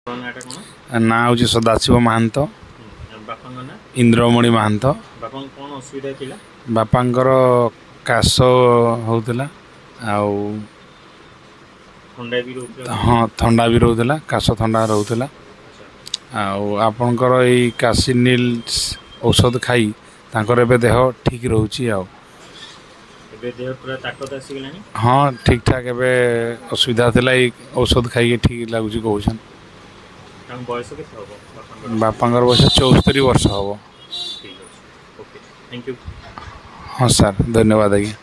ନାଁଟା କ'ଣ? ନାଁ ହେଉଛି ସଦାଶିବ ମାହାନ୍ତ, ବାପାଙ୍କ ନାଁ? ଇନ୍ଦ୍ରମଣି ମାହାନ୍ତ। ବାପାଙ୍କ କ'ଣ ଅସୁବିଧା ଥିଲା? ବାପାଙ୍କର କାଶ ହେଉଥିଲା, ଆଉ ଥଣ୍ଡା ବି ରହୁଥିଲା? ହଁ ଥଣ୍ଡା ବି ରହୁଥିଲା, କାଶ ଥଣ୍ଡା ରହୁଥିଲା। ଆଉ ଆପଣଙ୍କର ଏଇ କାଶିନିଲ୍ସ ଔଷଧ ଖାଇ ତାଙ୍କର ଏବେ ଦେହ ଠିକ୍ ରହୁଛି। ଆଉ ଏବେ ଦେହ ପୁରା ତାକତ ଆସିଗଲାଣି? ହଁ ଠିକ୍ ଠାକ୍, ଏବେ ଅସୁବିଧା ଥିଲା, ଏଇ ଔଷଧ ଖାଇକି ଠିକ୍ ଲାଗୁଛି କହୁଛନ୍ତି। ତାଙ୍କ ବୟସ କେତେ ହେବ ବାପାଙ୍କର? ବାପାଙ୍କର ବୟସ 74 ବର୍ଷ ହେବ। ଠିକ୍ ଅଛି, ଓକେ, ଥ୍ୟାଙ୍କ ୟୁ। ହଁ ସାର୍, ଧନ୍ୟବାଦ ଆଜ୍ଞା।